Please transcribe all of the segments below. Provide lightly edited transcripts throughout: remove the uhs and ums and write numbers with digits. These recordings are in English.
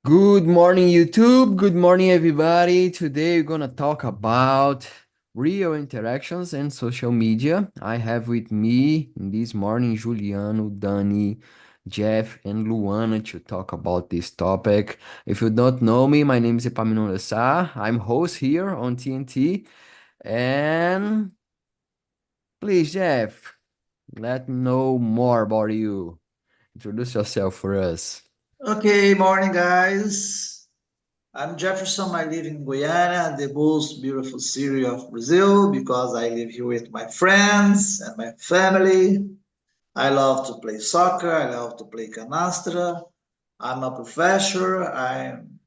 Good morning, YouTube. Good morning, everybody. Today we're gonna talk about real interactions and social media. I have with me this morning Juliano, Dani, Jeff, and Luana to talk about this topic. If you don't know me, my name is Epaminondas Sá. I'm host here on TNT. And please, Jeff, let me know more about you. Introduce yourself for us. Okay, morning, guys. I'm Jefferson. I live in Guyana, the most beautiful city of Brazil, because I live here with my friends and my family. I love to play soccer. I love to play canastra. I'm a professor. I'm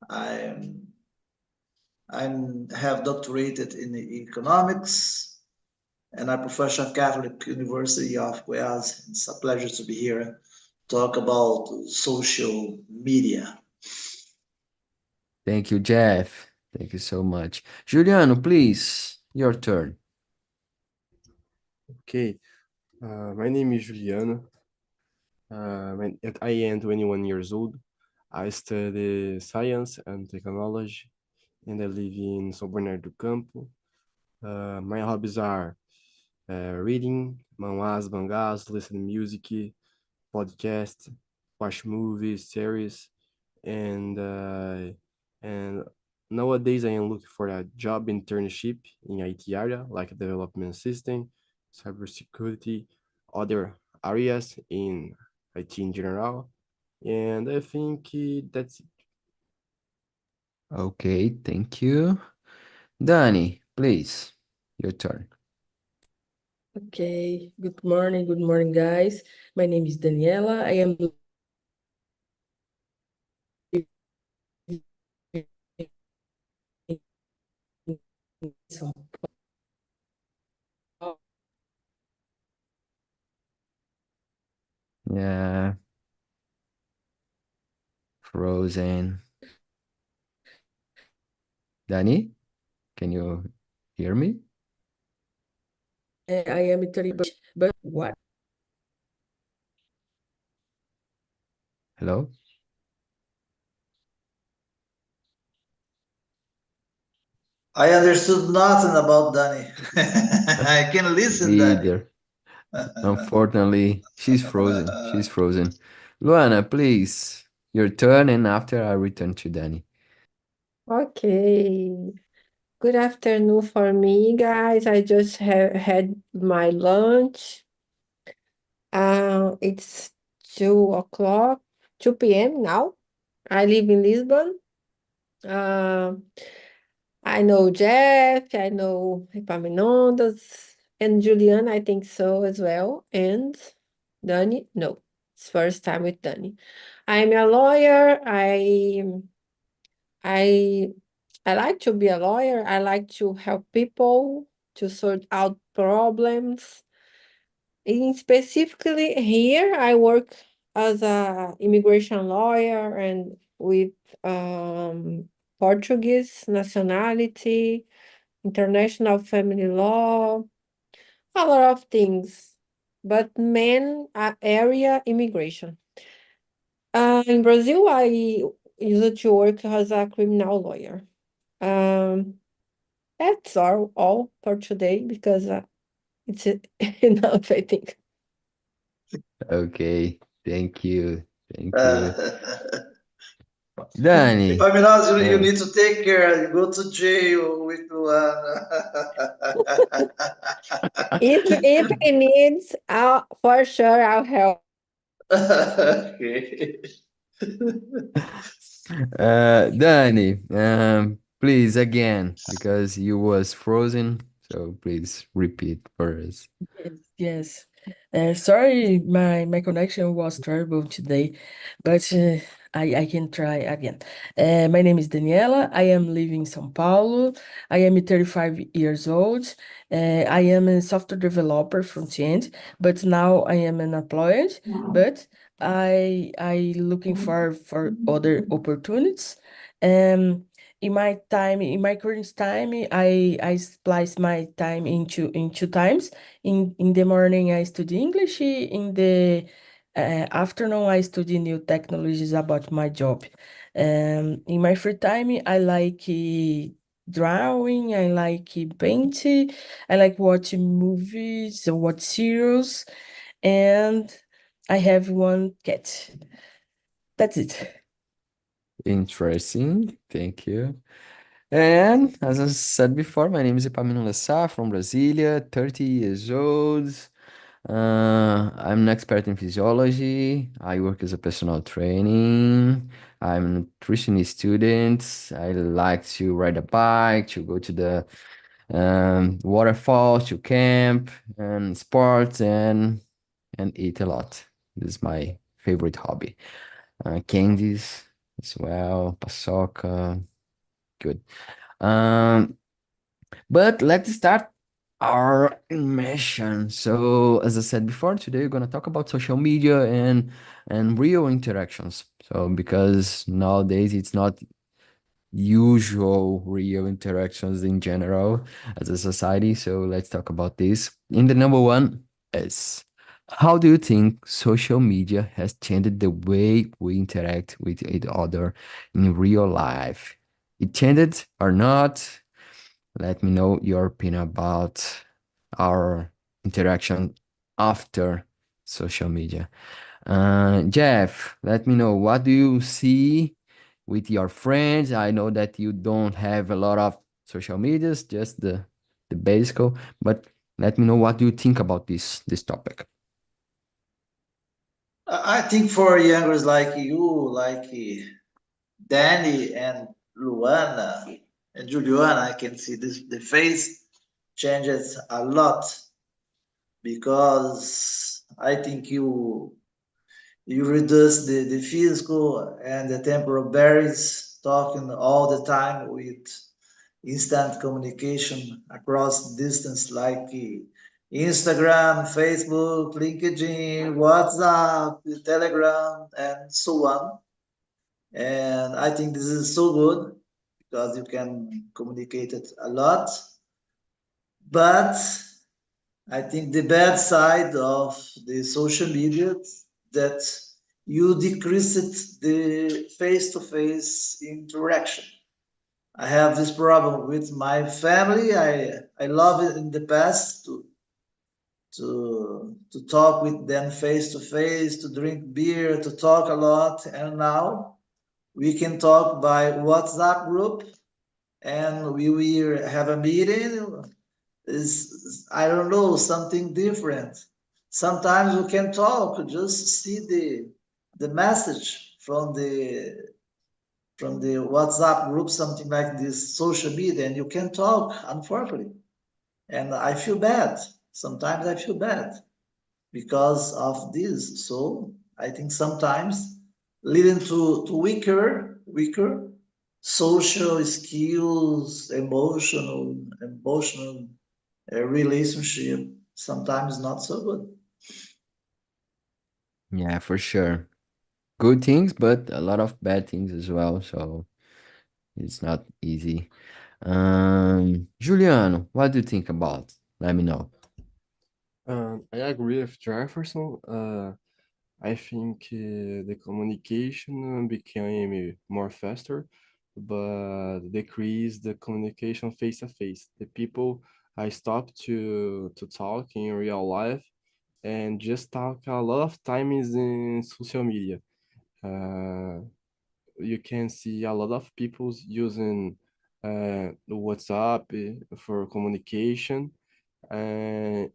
I'm have doctorated in economics, and I'm professor of Catholic University of Goiás. It's a pleasure to be here. Talk about social media. Thank you, Jeff. Thank you so much. Juliano, please, your turn. Okay, my name is Juliano. I am 21 years old. I study science and technology, and I live in São Bernardo do Campo. My hobbies are reading, manhwas, mangás, listen music, podcast, watch movies, series, and and nowadays I am looking for a job internship in IT area like development system, cybersecurity, other areas in IT in general, and I think that's it. Okay, thank you. Dani, please, your turn. Okay, good morning, guys. My name is Daniela. I am living in São Paulo. Yeah, Frozen. Dani, can you hear me? I am 30, but what? Hello? I understood nothing about Danny. I can listen, Me Danny. either. Unfortunately, she's frozen. She's frozen. Luana, please, your turn, and after I return to Dani. Okay. Good afternoon for me, guys. I just had my lunch. It's 2 o'clock, 2 p.m. now. I live in Lisbon. Uh, I know Jeff, I know Epaminondas, and Juliana, I think so as well. And Dani, no, it's first time with Dani. I'm a lawyer. I I like to be a lawyer. I like to help people to sort out problems. In specifically here, I work as a immigration lawyer and with Portuguese nationality, international family law, a lot of things, but main area immigration. In Brazil, I used to work as a criminal lawyer. Um, that's all for today because it's enough, I think. Okay, thank you. Thank you. Uh, if Dani, I'm not, you uh, need to take care. You go to jail with one. If he needs, for sure I'll help. Okay. Dani, please again, because you was frozen, so please repeat for us. Yes. Sorry, my connection was terrible today, but I can try again. My name is Daniela. I am living in São Paulo. I am 35 years old. I am a software developer front end, but now I am unemployed. But I looking for other opportunities. Um, in my current time, I splice my time into 2 times. In the morning, I study English. In the Afternoon, I study new technologies about my job. In my free time, I like drawing, I like painting, I like watching movies, watch series, and I have one cat. That's it. Interesting. Thank you. And as I said before, my name is Epamino Lessa from Brasilia, 30 years old. I'm an expert in physiology. I work as a personal training. I'm a nutritionist student. I like to ride a bike, to go to the waterfalls, to camp, and sports, and eat a lot. This is my favorite hobby. Candies as well, paçoca, good. Um, but let's start our immersion. So, as I said before, today we're gonna talk about social media and real interactions. So, because nowadays it's not usual real interactions in general as a society. So, let's talk about this. And the number one is how do you think social media has changed the way we interact with each other in real life? It changed or not? Let me know your opinion about our interaction after social media. Jeff, let me know what do you see with your friends? I know that you don't have a lot of social medias, just the basic, but let me know what do you think about this topic. I think for youngers like you, like Danny and Luana and Juliana, I can see this the face changes a lot because I think you reduce the physical and the temporal barriers talking all the time with instant communication across distance like Instagram, Facebook, LinkedIn, WhatsApp, Telegram, and so on. And I think this is so good because you can communicate it a lot. But I think the bad side of the social media that you decrease it the face-to-face interaction. I have this problem with my family. I love it in the past to talk with them face to face, to drink beer, to talk a lot, and now we can talk by WhatsApp group and we will have a meeting. Is I don't know, something different. Sometimes we can talk, just see the message from the WhatsApp group, something like this social media, and you can talk, unfortunately. And I feel bad. Sometimes I feel bad because of this. So I think sometimes leading to weaker social skills, emotional relationship, sometimes not so good. Yeah, for sure. Good things, but a lot of bad things as well. So it's not easy. Juliano, what do you think about? Let me know. I agree with Jefferson. I think the communication became more faster, but decreased the communication face to face. The people I stopped to talk in real life and just talk a lot of times in social media. Uh, you can see a lot of people using WhatsApp for communication, but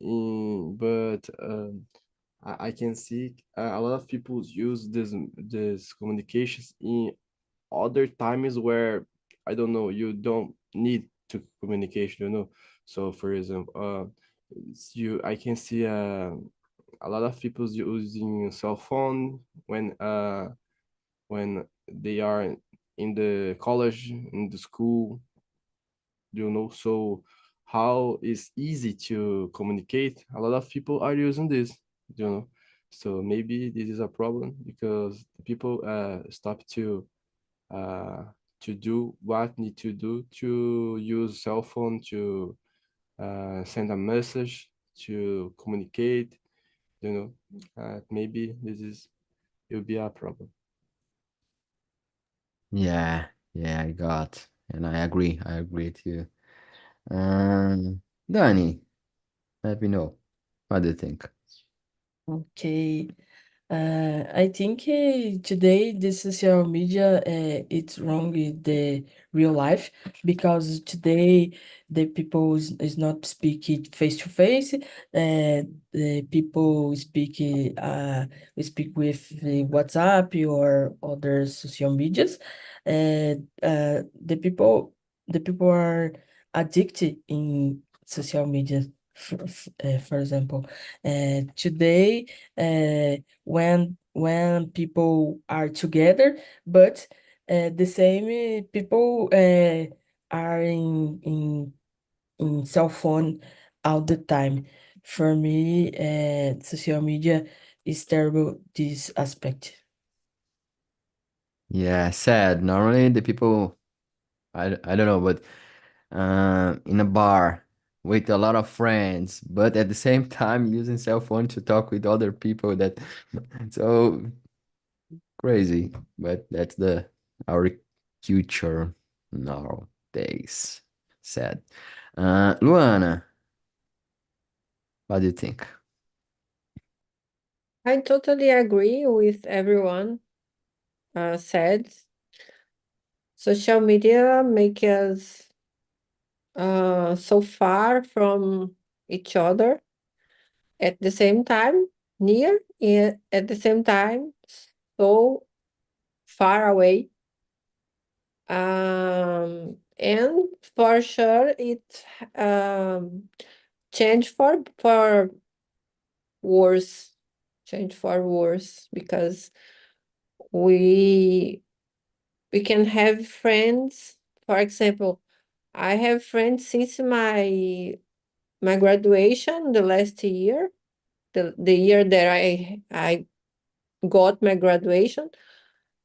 I can see a lot of people use this communications in other times where I don't know, you don't need to communication, you know. So for example, you I can see a lot of people using cell phone when they are in the college, in the school, you know. So how is easy to communicate, a lot of people are using this, you know. So maybe this is a problem because people stop uh to do what need to do, to use cell phone to send a message, to communicate. you know, maybe it will be a problem. Yeah, yeah, I got. And I agree with you. Danny, let me know. What do you think? Okay. I think today the social media it's wrong with the real life because today the people is not speaking face to face. The people we speak with the WhatsApp or other social medias. The people are addicted in social media. For example, today. When people are together, but the same people are in cell phone all the time. For me, social media is terrible this aspect. Yeah, sad. Normally the people, I don't know, but in a bar with a lot of friends, but at the same time using cell phone to talk with other people that so crazy. But that's the our culture nowadays. Sad. Luana, what do you think? I totally agree with everyone said. Social media make us so far from each other at the same time, near, at the same time, so far away. And for sure, it um, changed for worse, change for worse because we we can have friends. For example, I have friends since my graduation, the last year, the year that I got my graduation,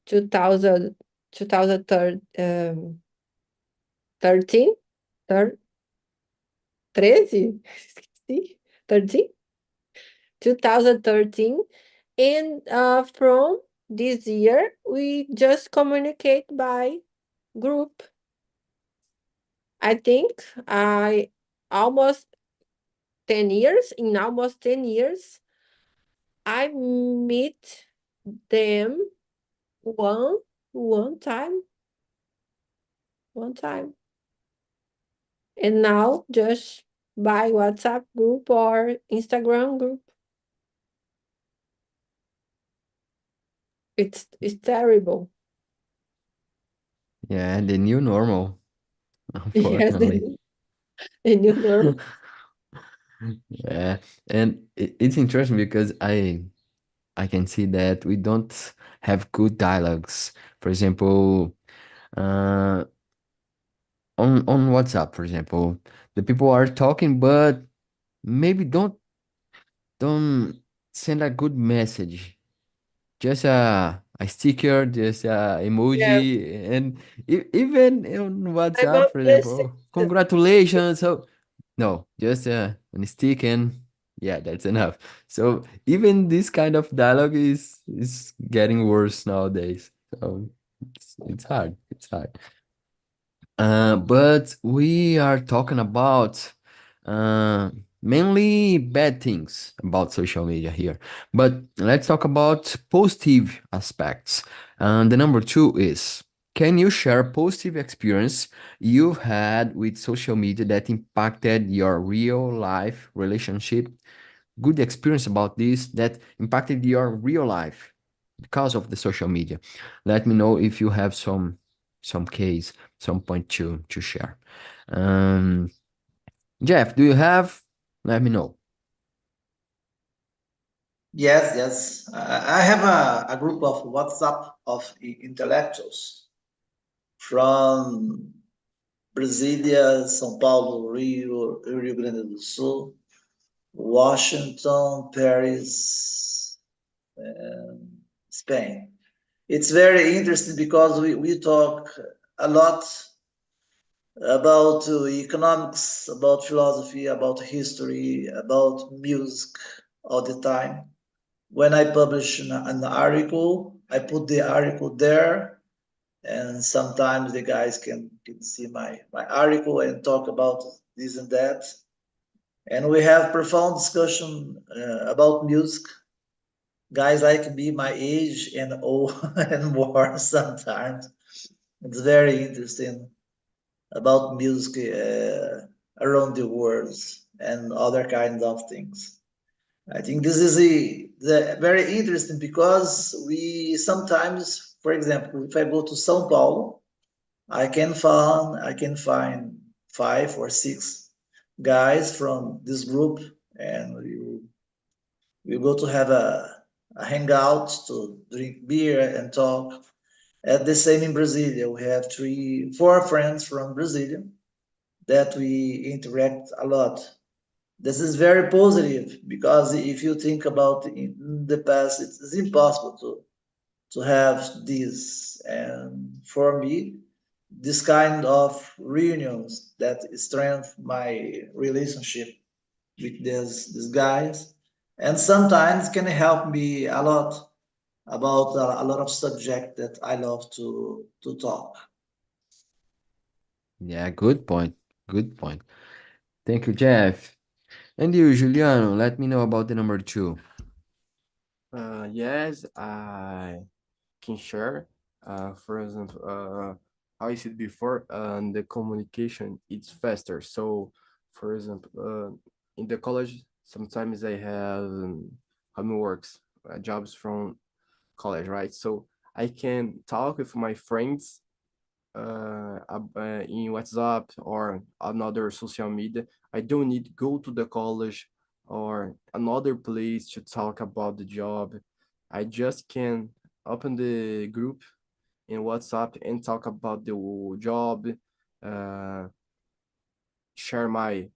2000, 2013, 13, esqueci, 13, 2013. And from this year, we just communicate by group. I think I almost 10 years, in almost 10 years, I meet them one one time, one time. And now just by WhatsApp group or Instagram group. It's terrible. Yeah, the new normal, Yes, unfortunately. the new normal. Yeah, and it's interesting because I can see that we don't have good dialogues. For example, uh, on WhatsApp, for example, the people are talking, but maybe don't send a good message. Just a sticker, just a Yeah, emoji, and even on I'm WhatsApp, a for example, PlayStation. congratulations. So no, just a stick and yeah, that's enough. So even this kind of dialogue is getting worse nowadays. So it's hard. It's hard. But we are talking about uh, mainly bad things about social media here. But let's talk about positive aspects. The number two is, can you share a positive experience you've had with social media that impacted your real life relationship? Good experience about this that impacted your real life because of the social media. Let me know if you have some case, some point to share. Um, Jeff, do you have? Let me know. Yes, yes. I have a group of WhatsApp of intellectuals from Brasília, São Paulo, Rio Grande do Sul, Washington, Paris, Spain. It's very interesting because we talk a lot about economics, about philosophy, about history, about music. all the time. When I publish an article, I put the article there, and sometimes the guys can see my article and talk about this and that. And we have profound discussion about music. Guys like me, my age and old and more sometimes. It's very interesting about music around the world and other kinds of things. I think this is very interesting because we sometimes, for example, if I go to São Paulo, I can find 5 or 6 guys from this group, and we go to have a hangout to drink beer and talk. At the same in Brasilia, we have 4 friends from Brasilia that we interact a lot. This is very positive because if you think about in the past, it's impossible to have this. And for me, this kind of reunions that strengthen my relationship with these guys, and sometimes can help me a lot about a lot of subject that I love to talk. Yeah, good point. Good point. Thank you, Jeff. And you, Juliano, let me know about the number two. Yes, I can share. For example, how I said before, the communication it's faster. So, for example, in the college, sometimes I have homeworks, jobs from college, right? So I can talk with my friends in WhatsApp or another social media. I don't need to go to the college or another place to talk about the job. I just can open the group in WhatsApp and talk about the job, uh, share my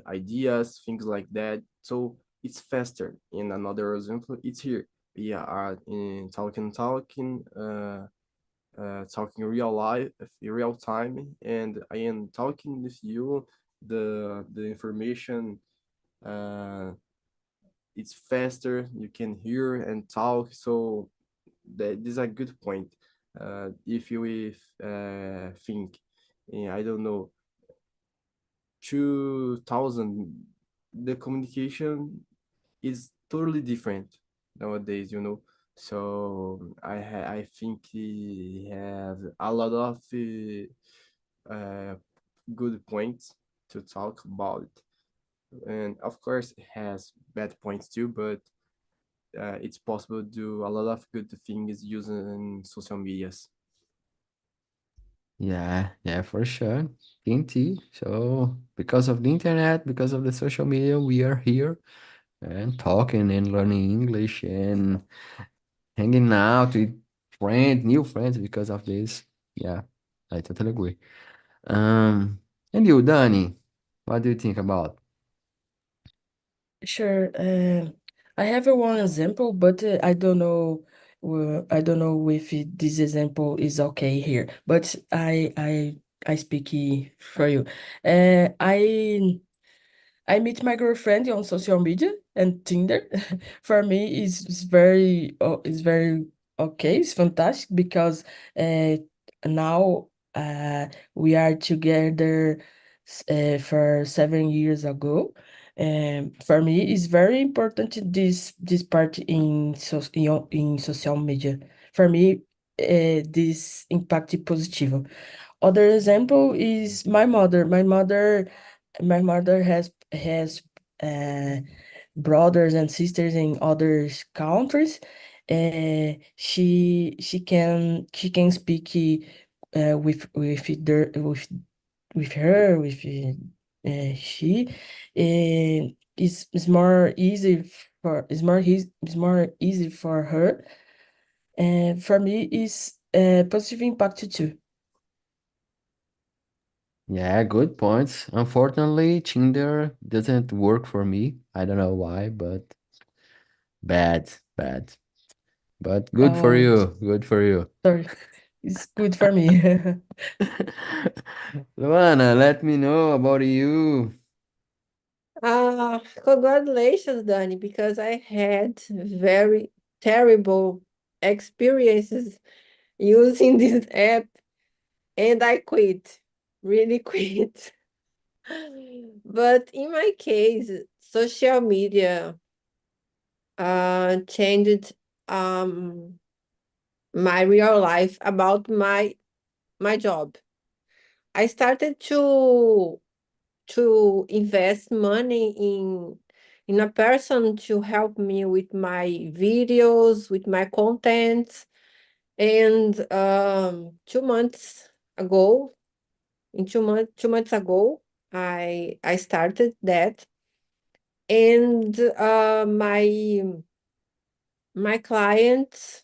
ideas, things like that. So it's faster. In another example, it's here. We are in talking real life, real time, and I am talking with you. The information, uh, it's faster. You can hear and talk. So that this is a good point. If you think, I don't know, 2000, the communication is totally different nowadays. So I think he have a lot of uh, good points to talk about, and of course it has bad points too. But it's possible to do a lot of good things using social medias. Yeah, yeah, for sure. TNT. So, because of the internet, because of the social media, we are here and talking and learning English and hanging out with new friends because of this. Yeah, I totally agree. Um, and you, Danny, what do you think about? Sure. I have one example, but I don't know if this example is okay here. But I speak for you. I meet my girlfriend on social media and Tinder. For me, it's very okay. It's fantastic because uh, now we are together for 7 years ago. And for me, it's very important this part in social media. For me, this impact is positive. Other example is my mother. My mother has uh, brothers and sisters in other countries. She can speak with her she it's more easy for her, and for me it's positive impact too. Yeah, good points. Unfortunately, Tinder doesn't work for me. I don't know why, but bad, bad. But good for Oh, you. Good for you. sorry. It's good for me. Luana, let me know about you. Congratulations, Danny, because I had very terrible experiences using this app and I quit, really quit. But in my case, social media changed um, my real life about my job. I started to invest money in a person to help me with my videos, with my content. And 2 months ago, in 2 months ago, I started that, and my clients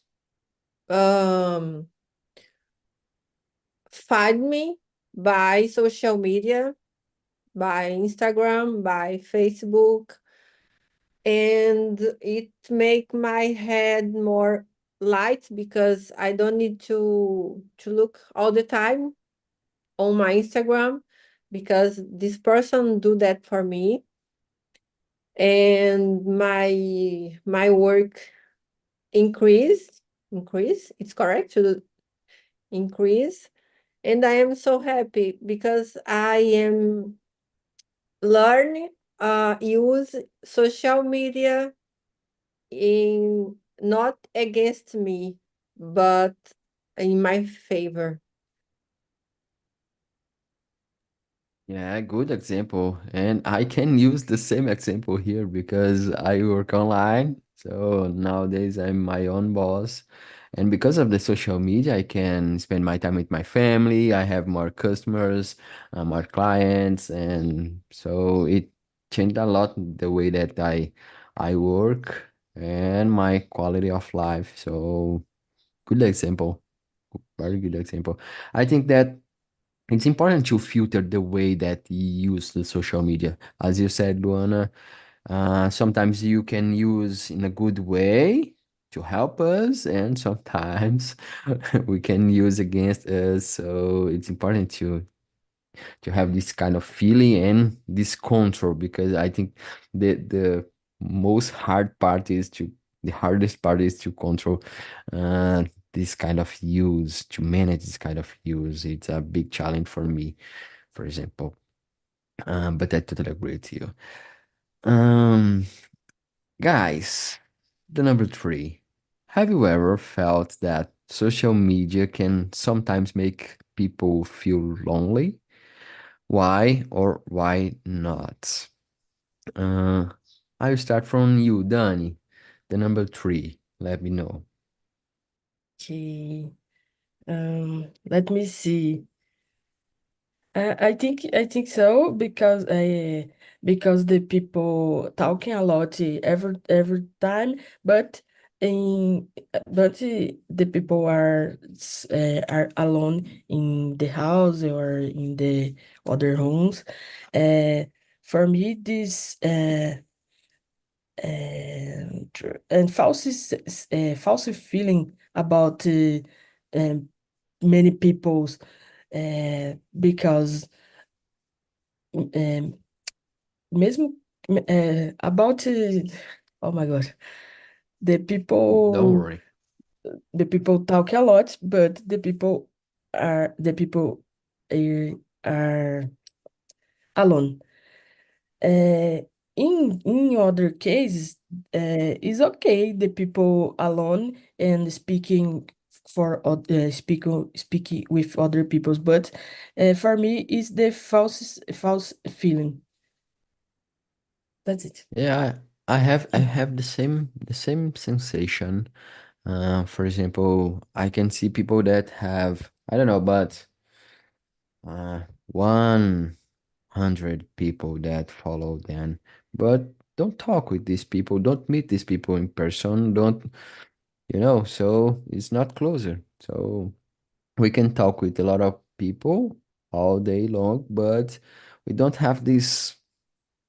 um find me by social media, by Instagram, by Facebook, and it make my head more light because I don't need to look all the time on my Instagram because this person do that for me, and my work increase, it's correct to increase, and I am so happy because I am learning use social media in not against me, but in my favor. Yeah, good example. And I can use the same example here because I work online. So nowadays I'm my own boss. And because of the social media, I can spend my time with my family. I have more customers, more clients, and so it changed a lot the way that I work and my quality of life. So good example, very good example. I think that it's important to filter the way that you use the social media. As you said, Luana, sometimes you can use in a good way to help us, and sometimes we can use against us. So it's important to have this kind of feeling and this control because I think the most hard part is to the hardest part is to control uh, this kind of use, to manage this kind of use. It's a big challenge for me, for example. But I totally agree with you. Um, Guys, the number three. Have you ever felt that social media can sometimes make people feel lonely? Why or why not? Uh, I'll start from you, Danny. The number three. Let me know. Okay. Let me see. I think so because the people talking a lot every time, but the people are alone in the house or in the other rooms. Uh, for me, this and false feeling about um, many people's because um, mesmo about oh my God, the Don't people worry. the people talk a lot, but the people uh, are alone. Uh, in other cases, it's okay the people alone and speaking with other peoples, but for me, it's the false feeling. That's it. Yeah, I have the same sensation. For example, I can see people that have, I don't know, but 100 people that follow them, but don't talk with these people, don't meet these people in person, don't, so it's not closer. So we can talk with a lot of people all day long, but we don't have this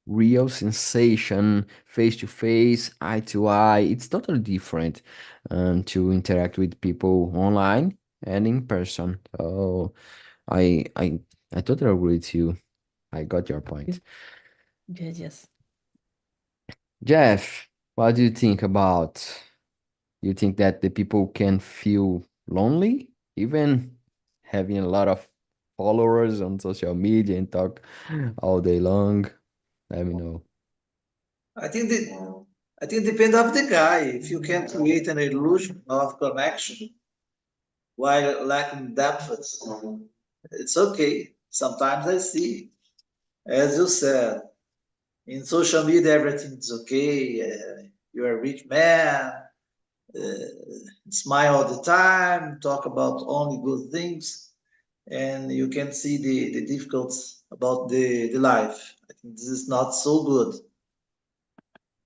real sensation face to face, eye to eye. It's totally different to interact with people online and in person. So I I I totally agree with you. I got your point. Yes, yes. Jeff, what do you think about? You think that the people can feel lonely, even having a lot of followers on social media and talk all day long? Let me know. I think that I think it depends of the guy. If you can create an illusion of connection while lacking depth, it's okay. Sometimes I see, as you said, in social media everything's okay. You're a rich man, smile all the time, talk about only good things, and you can see the difficulties about the life. I think this is not so good,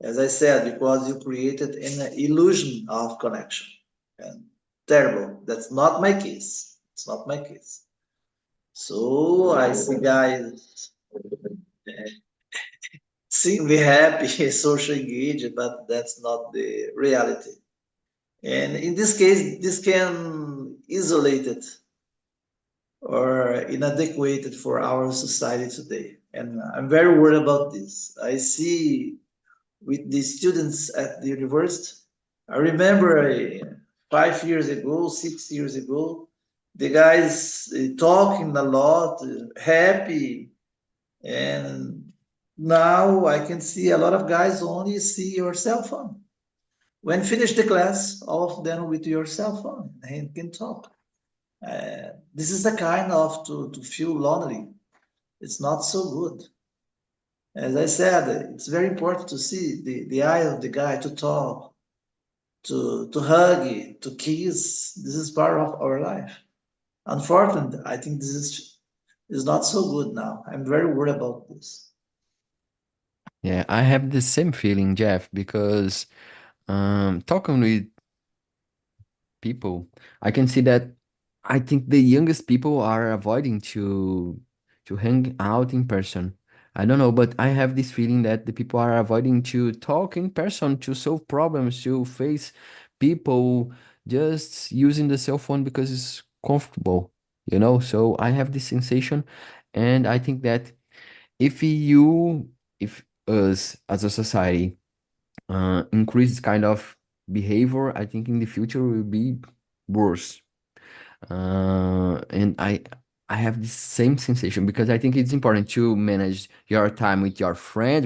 as I said, because you created an illusion of connection. And terrible. That's not my case. It's not my case. So I see guys seemingly happy, social engaged, but that's not the reality. And in this case, this can isolate it or inadequate for our society today. And I'm very worried about this. I see with the students at the university. I remember 5 years ago, 6 years ago, the guys talking a lot, happy, and now I can see a lot of guys only see your cell phone. When finish the class, all of them with your cell phone and can talk. This is the kind of to feel lonely. It's not so good. As I said, it's very important to see the eye of the guy to talk, to hug, to kiss. This is part of our life. Unfortunately, I think this is not so good now. I'm very worried about this. Yeah, I have the same feeling, Jeff, because talking with people, I can see that I think the youngest people are avoiding to hang out in person. I don't know, but I have this feeling that the people are avoiding to talk in person, to solve problems, to face people, just using the cell phone because it's comfortable, you know? So I have this sensation, and I think that if you, if us as a society increase this kind of behavior, I think in the future will be worse. And I have the same sensation because I think it's important to manage your time with your friends,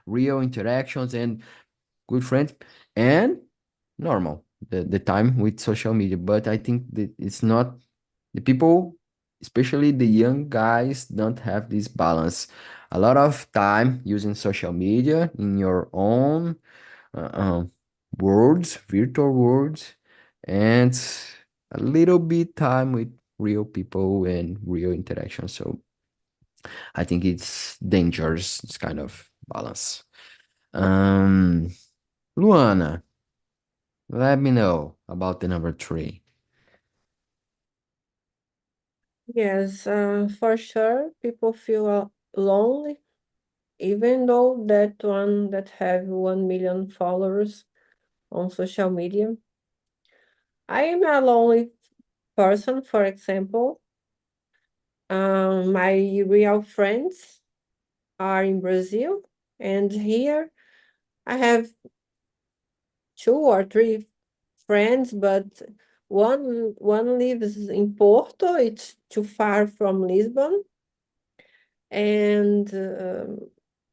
real interactions, and good friends, and normal the time with social media. But I think that it's not the people, especially the young guys, don't have this balance. A lot of time using social media in your own uh, um, words, virtual words, and a little bit time with real people and real interaction. So I think it's dangerous, this kind of balance. Um, Luana, let me know about the number three. Yes, for sure, people feel lonely, even though that one that have 1 million followers on social media. I am a lonely person, for example. My real friends are in Brazil, and here I have 2 or 3 friends, but one lives in Porto. It's too far from Lisbon, and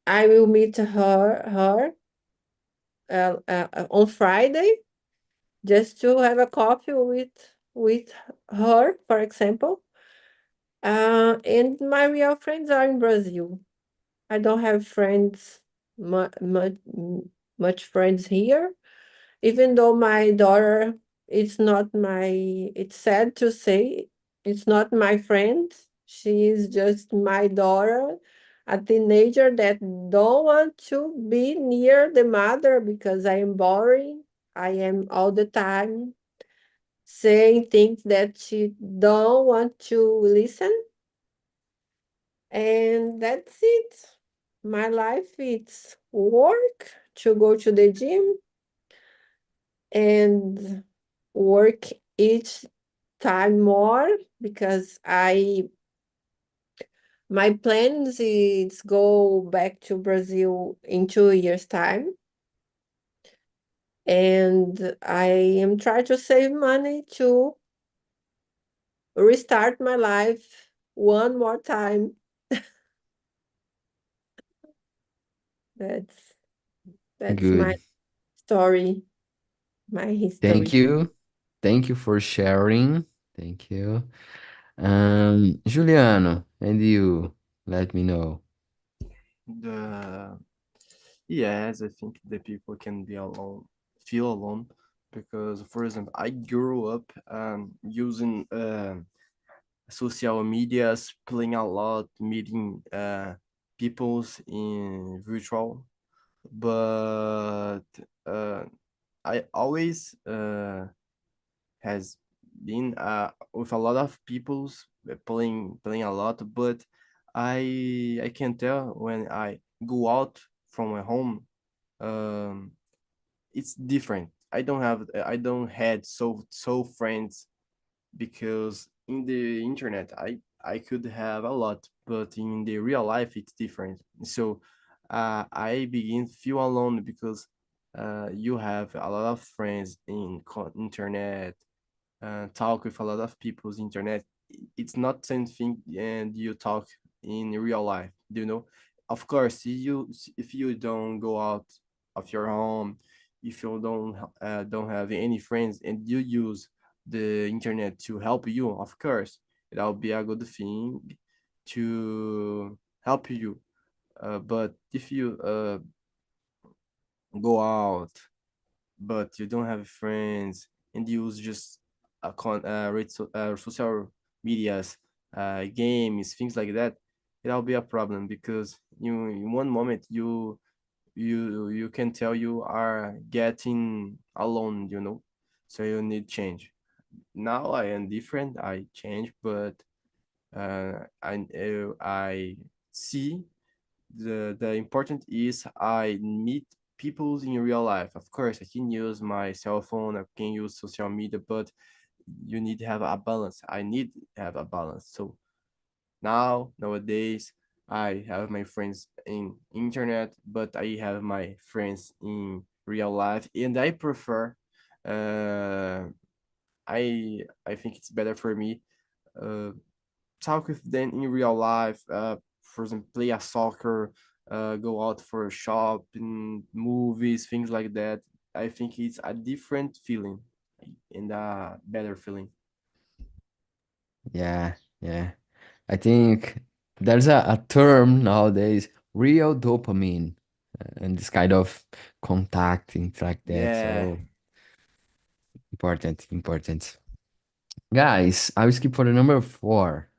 I will meet her on Friday just to have a coffee with her, for example. And my real friends are in Brazil. I don't have friends, much friends here, even though my daughter, it's sad to say, it's not my friend. She is just my daughter, a teenager that don't want to be near the mother because I am boring. I am all the time saying things that she don't want to listen, and that's it. My life it's work, to go to the gym and work each time more because I My plans is go back to Brazil in 2 years' time, and I am trying to save money to restart my life one more time. That's that's my Good. story, my Thank history. you. Thank you for sharing. Thank you. Juliano, and you, let me know. The Yes, I think the people can be alone, feel alone, because for example, I grew up using social medias, playing a lot, meeting peoples in virtual, but uh, I always has been with a lot of people's playing a lot, but I can tell when I go out from my home, um, it's different. I don't had so friends, because in the internet I could have a lot, but in the real life it's different. So I begin feel alone, because you have a lot of friends in internet, talk with a lot of people's internet. It's not same thing and you talk in real life, you know. Of course, if you don't go out of your home, if you don't have any friends and you use the internet to help you, of course that'll be a good thing to help you. But if you go out but you don't have friends and use just social medias, games, things like that, it'll be a problem, because you in one moment you can tell you are getting alone, you know. So you need change. Now I am different, I change, but I see the important is I meet people in real life. Of course, I can use my cell phone, I can use social media, but you need to have a balance. I need to have a balance. So nowadays, I have my friends in internet, but I have my friends in real life, and I prefer. Uh, I think it's better for me. Uh, Talk with them in real life. For example, play a soccer, go out for a shopping, movies, things like that. I think it's a different feeling and a better feeling. Yeah, yeah. I think there's a term nowadays, real dopamine, and this kind of contact, things like that. Yeah, So important, important. Guys, I will skip for the number four.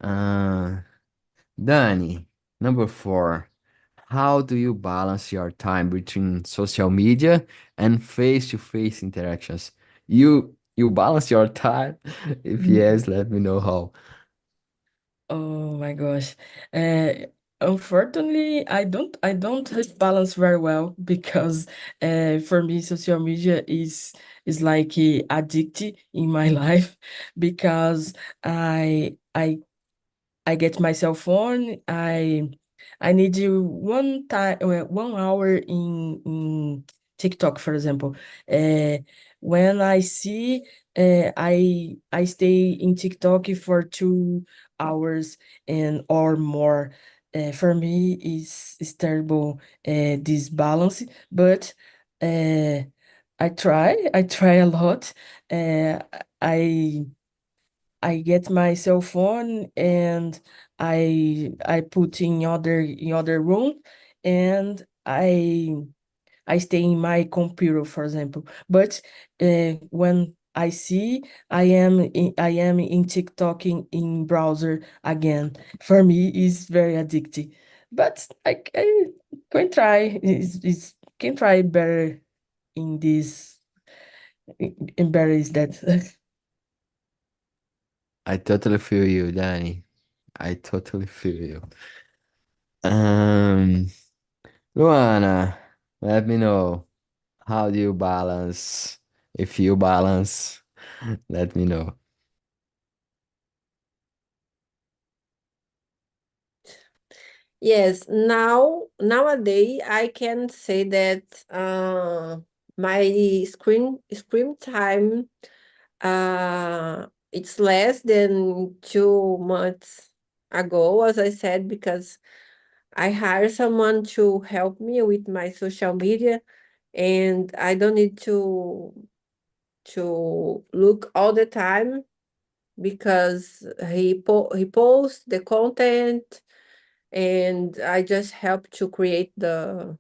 Uh, Danny, number four. How do you balance your time between social media and face-to-face interactions? You balance your time? If yes, let me know how. Oh my gosh. Uh, Unfortunately, I don't balance very well because for me social media is like addictive in my life because I get my cell phone. I need you 1 hour in TikTok, for example. Uh, when I see, I stay in TikTok for 2 hours and or more. For me, is terrible this balance, but uh, I try a lot. Uh, I I get my cell phone and I put in other room and I stay in my computer, for example. But when I see I am in TikTok in browser again. For me, it's very addictive. But I can try can try better in this in better is that. I totally feel you, Danny. I totally feel you. Um, Luana, let me know. How do you balance? If you balance, let me know. Yes, nowadays I can say that my screen time it's less than 2 months ago, as I said, because I hired someone to help me with my social media, and I don't need to look all the time because he posts the content, and I just help to create the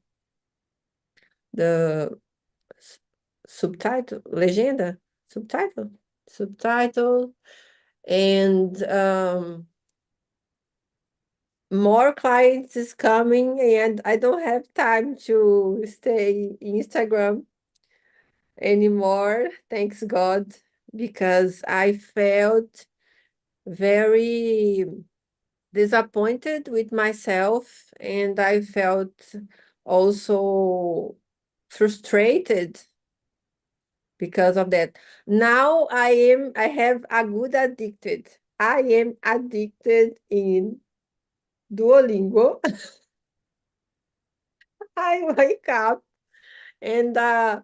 s- subtitle, legenda, subtitle, and more clients is coming, and I don't have time to stay Instagram anymore, thanks God, because I felt very disappointed with myself, and I felt also frustrated because of that. Now I have a good addicted. I am addicted in Duolingo. I wake up and uh,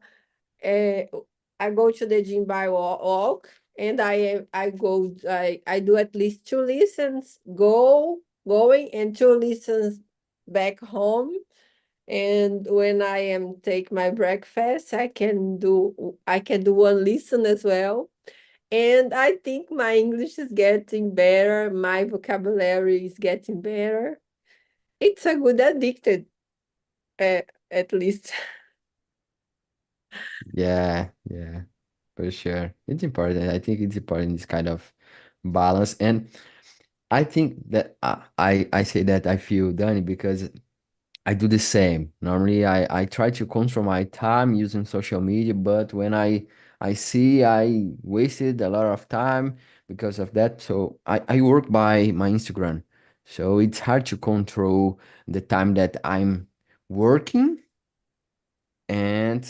I go to the gym by walk, and I do at least 2 lessons going and 2 lessons back home. And when I am take my breakfast, I can do 1 lesson as well. And I think my English is getting better. My vocabulary is getting better. It's a good addicted, uh, at least. Yeah, yeah, for sure. It's important. I think it's important, this kind of balance. And I think that I say that I feel Danny because I do the same. Normally, I try to control my time using social media, but when I see I wasted a lot of time because of that, so I work by my Instagram. So it's hard to control the time that I'm working and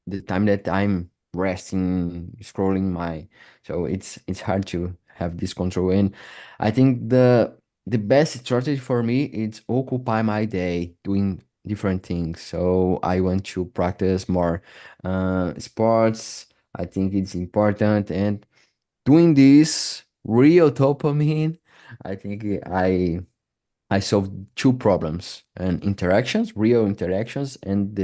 the time that I'm resting, scrolling my. So it's hard to have this control. And I think the best strategy for me is occupy my day doing different things. So I want to practice more sports. I think it's important, and doing this real dopamine. I think I solved two problems and interactions, real interactions, and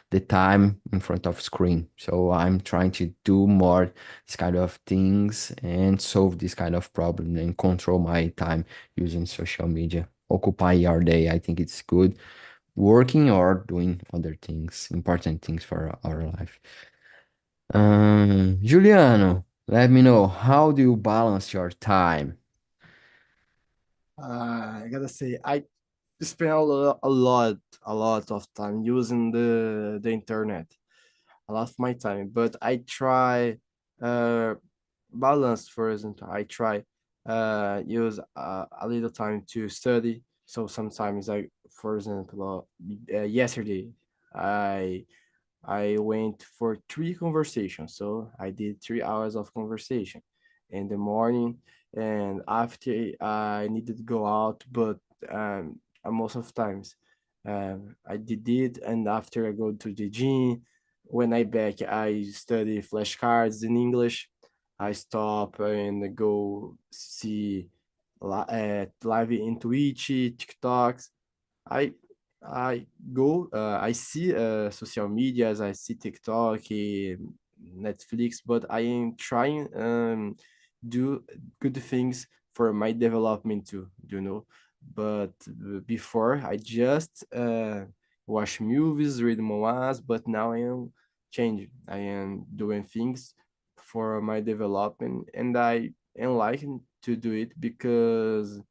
the time in front of screen. So I'm trying to do more this kind of things and solve this kind of problem and control my time using social media. Occupy your day. I think it's good working or doing other things, important things for our life. Juliano, let me know, how do you balance your time? I gotta say, I spend a lot of time using the internet. A lot of my time, but I try uh balance. For example, I try use a little time to study. So sometimes for example, yesterday I I went for 3 conversations. So I did 3 hours of conversation in the morning, and after I needed to go out, but most of times I did it, and after I go to the gym, when I back, I study flashcards in English. I stop and go see live in Twitch, TikToks. I I I see social medias, I see TikTok, Netflix, but I am trying do good things for my development too, you know. But before I just watch movies, read manhwas, but now I am changing. I am doing things for my development, and I am liking to do it because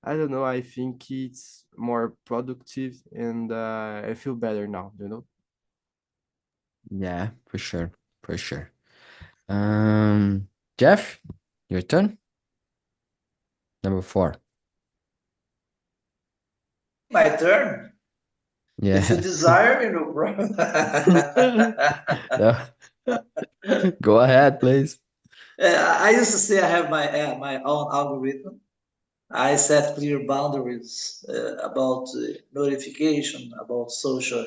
I don't know. I think it's more productive, and I feel better now. You know. Yeah, for sure, for sure. Um, Jeff, your turn. Number four. My turn. If you Yeah. desire me, no problem. No. Go ahead, please. I used to say I have my own algorithm. I set clear boundaries about notification, about social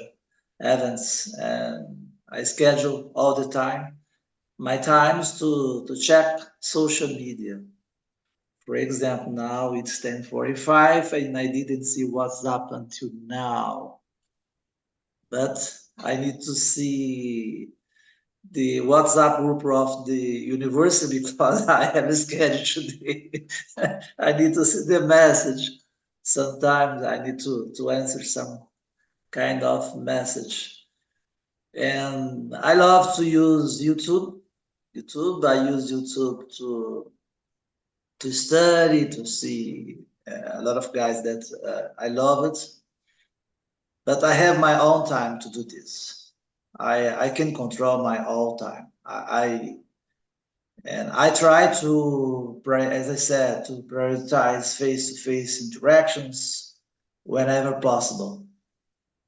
events, and I schedule all the time my times to check social media. For example, now it's 10:45 and I didn't see WhatsApp until now. But I need to see the WhatsApp group of the university because I have a schedule today. I need to see the message. Sometimes I need to answer some kind of message. And I love to use YouTube. I use YouTube to study, to see a lot of guys that I love it. But I have my own time to do this. I can control my own time. I try to, as I said, to prioritize face-to-face interactions whenever possible.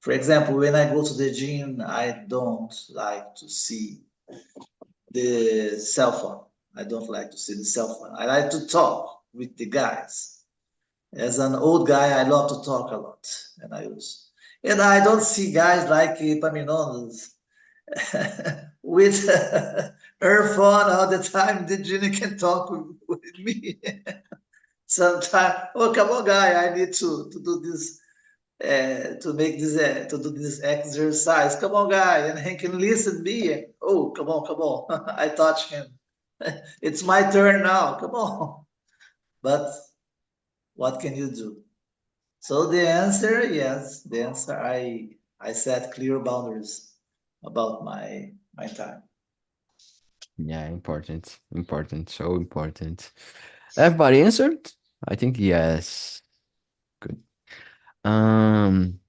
For example, when I go to the gym, I don't like to see the cell phone. I don't like to see the cell phone. I like to talk with the guys. As an old guy, I love to talk a lot, and I don't see guys like Epaminondas with her phone all the time. The genie can talk with me. Sometimes, oh come on, guy, I need to do this to do this exercise. Come on, guy, and he can listen to me. Oh, come on. I touch him. It's my turn now. Come on. But what can you do? So the answer, yes, the answer I set clear boundaries about my time. Yeah, important, important, so important. Everybody answered? I think yes. Good. Um,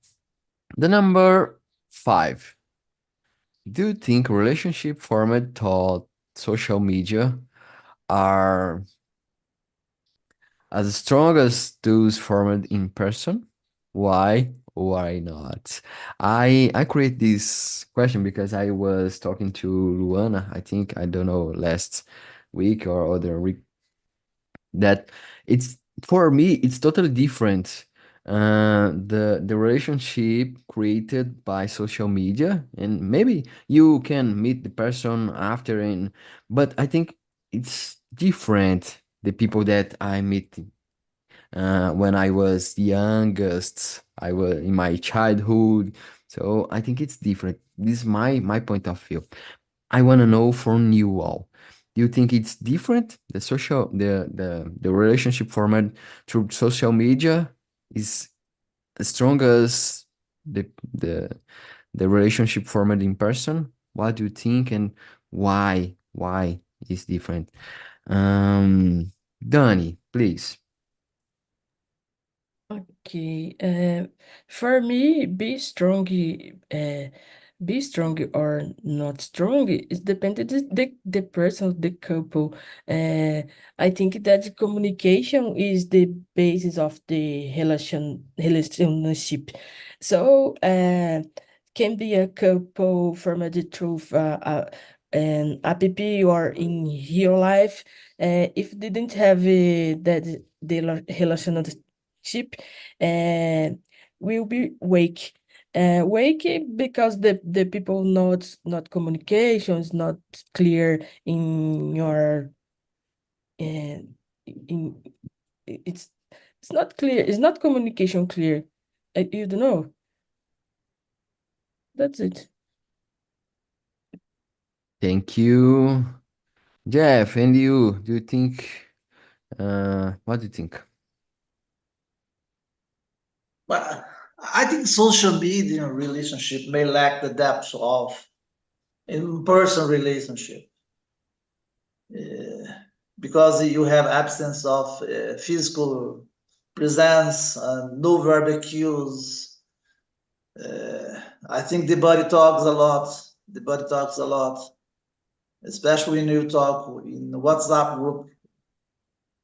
the number 5. Do you think relationship format taught social media are as strong as those formed in person? Why? Why not? I create this question because I was talking to Luana, I think, I don't know, last week or other week, that it's for me it's totally different. The relationship created by social media, and maybe you can meet the person after, and but I think it's different, the people that I meet when I was youngest, I was in my childhood. So I think it's different. This is my point of view. I want to know from you all. Do you think it's different? The relationship format through social media is as strong as the the the relationship format in person? What do you think, and why? Why is different? Dani, please. Okay. For me, be strong or not strong is dependent the person, the couple. Uh, I think that communication is the basis of the relationship. So, can be a couple from the truth, an app or in real life. If didn't have that the relationship uh, will be weak. Wake because the people not communications not clear in your uh, in it's it's not clear, it's not communication clear. You don't know. That's it. Thank you. Jeff, and you, do you think, what do you think? But I think social media relationship may lack the depth of in-person relationship uh, because you have absence of physical presence and no verbal cues. I think the body talks a lot. The body talks a lot, especially when you talk in WhatsApp group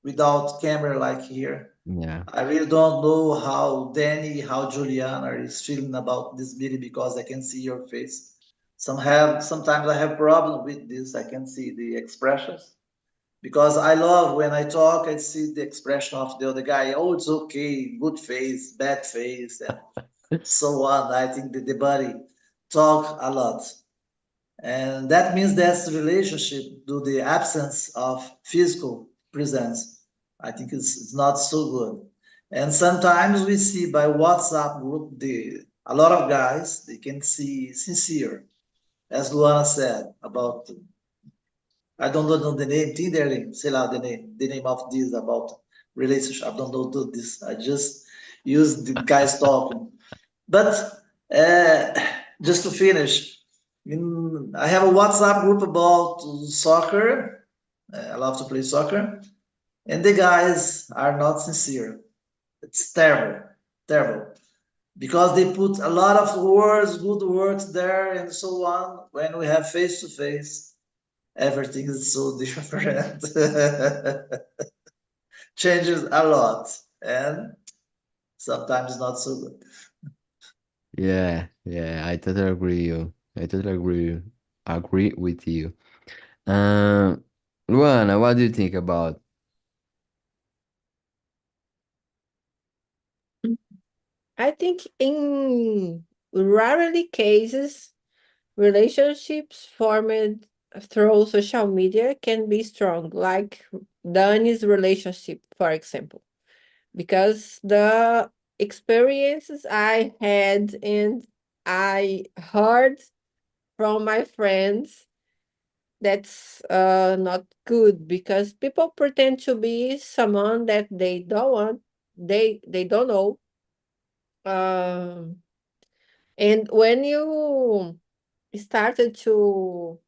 without camera like here. Yeah. I really don't know how Danny, how Juliana is feeling about this meeting because I can see your face. Sometimes I have problem with this. I can see the expressions. because I love when I talk, I see the expression of the other guy. Oh, it's okay, good face, bad face, and so on. I think that the body talk a lot. And that means that's the relationship to the absence of physical presence. I think it's not so good. And sometimes we see by WhatsApp group a lot of guys they can see sincere, as Luana said about I don't know the name, Tinder name, sei lá, the name of this about relationship. I don't know this. I just use the guys talking. But uh, just to finish, I have a WhatsApp group about soccer. I love to play soccer, and the guys are not sincere. It's terrible, terrible, because they put a lot of words, good words there, and so on. When we have face to face, everything is so different. Changes a lot, and sometimes not so good. Yeah, yeah, I totally agree you. I totally agree with you. Um, Luana, what do you think about? I think in rarely cases, relationships formed through social media can be strong, like Dani's relationship, for example, because the experiences I had and I heard from my friends, that's not good because people pretend to be someone that they don't want, they don't know. Um, and when you started to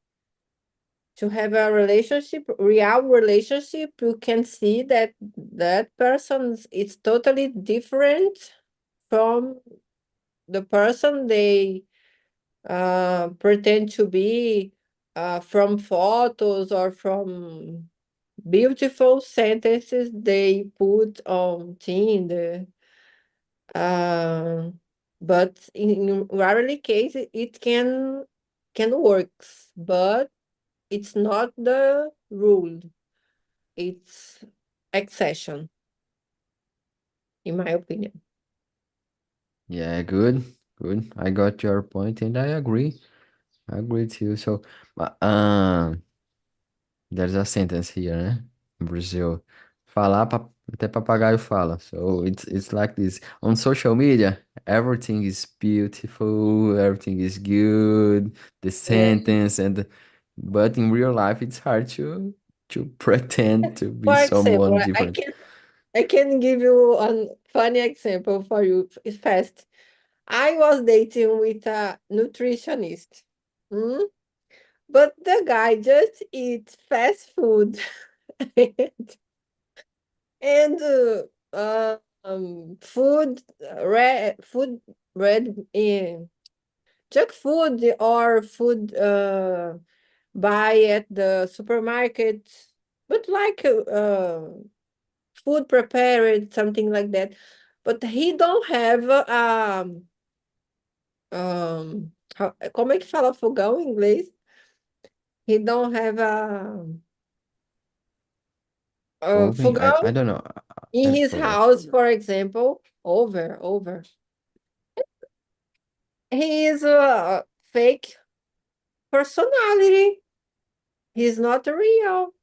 have a relationship, real relationship, you can see that that person is totally different from the person they pretend to be from photos or from beautiful sentences they put on Tinder. Uh, but in rarely cases it can works, but it's not the rule. It's exception, in my opinion. Yeah, good, good. I got your point, and I agree. I agree too. So, there's a sentence here, né? In Brazil. Falar, até papagaio fala. So it's like this. On social media, everything is beautiful, everything is good, the Yeah. sentence but in real life it's hard to pretend to be For example, someone I different. can give you a funny example for you. It's fast. I was dating with a nutritionist. Mm? But the guy just eats fast food and food red in junk food or food buy at the supermarket, but like food prepared, something like that. But he don't have como é que fala fogão em inglês? He don't have a Oven, I fogão don't know. in I his forgot. house, for example, over. He is a fake personality. He's not real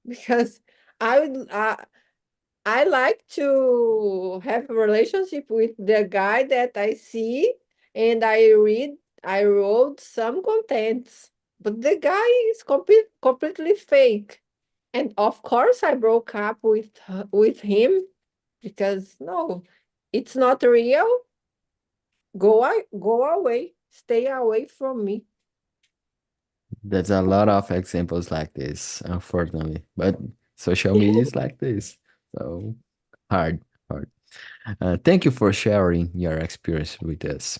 because I would I like to have a relationship with the guy that I see and I wrote some contents, but the guy is completely fake. And of course I broke up with him because no, it's not real. Go away. Stay away from me. There's a lot of examples like this, unfortunately. But social media is like this. So hard, hard. Thank you for sharing your experience with us.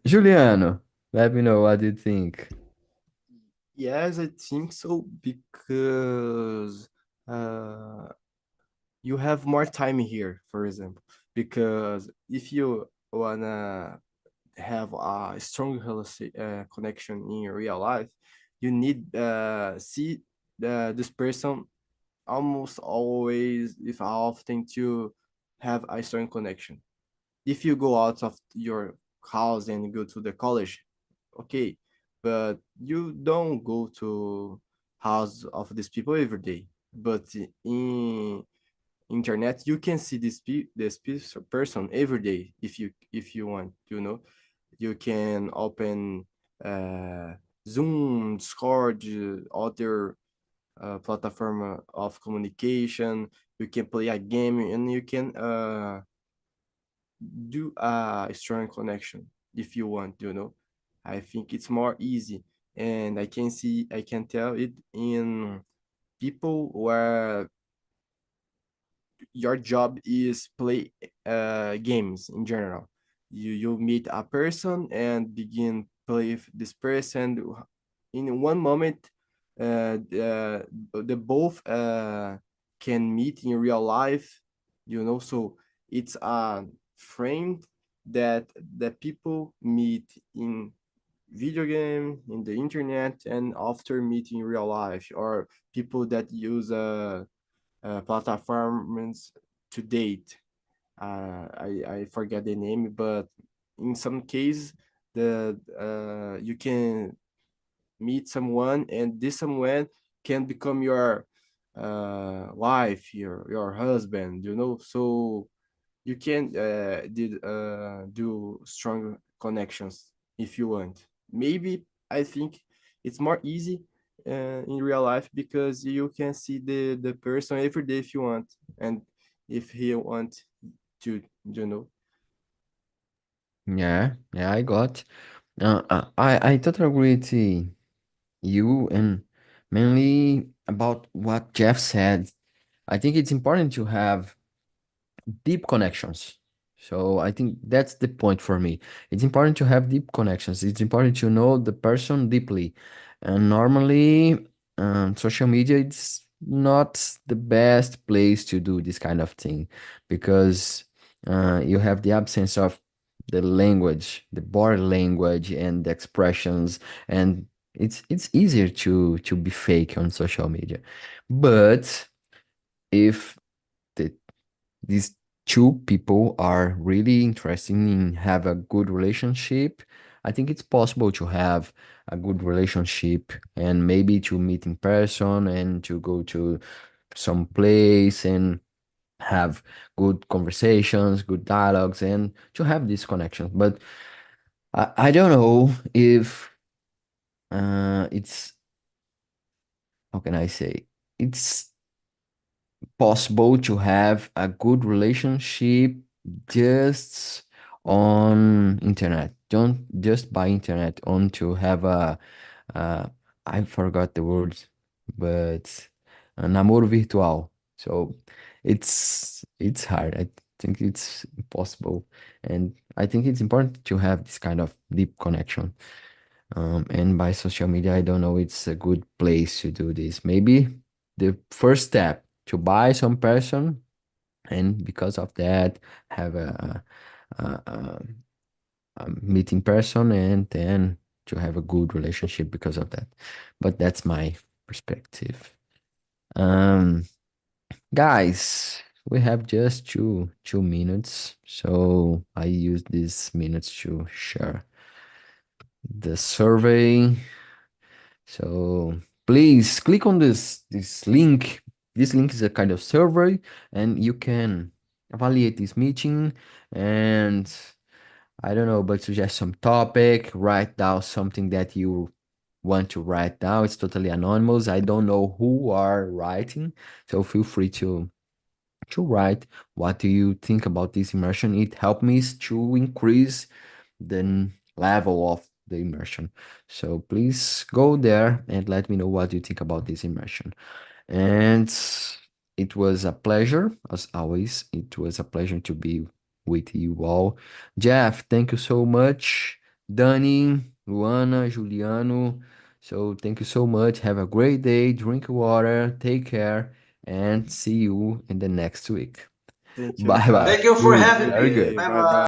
Juliano, let me know what you think. Yes, I think so because you have more time here, for example. Because if you wanna have a strong connection in real life, you need see this person almost always, if often, to have a strong connection. If you go out of your house and go to the college, okay, but you don't go to house of these people every day. But in internet, you can see person every day if you want. You can open uh, Zoom, Discord, other platform of communication. You can play a game and you can do a strong connection if you want. I think it's more easy, and I can tell it in people where your job is play games in general. You meet a person and begin play with this person. In one moment, the both can meet in real life. So it's a frame that the people meet in video game, in the internet, and after meeting in real life, or people that use platforms to date. I forget the name, but in some case, the you can meet someone, and this someone can become your wife, your husband. So you can do strong connections if you want. Maybe I think it's more easy in real life because you can see the person every day if you want, and if he want to, you know. Yeah, yeah, I got. I totally agree with you, and mainly about what Jeff said. I think it's important to have deep connections. So I think that's the point for me. It's important to have deep connections. It's important to know the person deeply. And normally, social media it's not the best place to do this kind of thing because you have the absence of the language, the body language, and the expressions, and it's easier to be fake on social media. But if the these two people are really interested in have a good relationship, I think it's possible to have a good relationship and maybe to meet in person and to go to some place and have good conversations, good dialogues, and to have this connection. But I don't know if it's, how can I say, it's possible to have a good relationship just on internet. Don't just by internet on to have a uh, I forgot the word, but a namoro virtual. So it's hard. I think it's impossible, and I think it's important to have this kind of deep connection. And by social media, I don't know, it's a good place to do this. Maybe the first step to buy some person, and because of that, have a meeting person, and then to have a good relationship because of that. But that's my perspective. Um, guys, we have just two minutes, so I use these minutes to share the survey. So please click on this link. This link is a kind of survey, and you can evaluate this meeting and I don't know, but suggest some topic, write down something that you want to write down. It's totally anonymous. I don't know who are writing, so feel free to write what do you think about this immersion. It helped me to increase the level of the immersion. So please go there and let me know what you think about this immersion. And it was a pleasure, as always. It was a pleasure to be with you all. Jeff, thank you so much. Dani, Luana, Juliano. So thank you so much. Have a great day. Drink water. Take care. And see you in the next week. Thank you, Bye bye. guys. Thank you for Good. Have a having good Very me. good. day. Bye Bye bye. bye.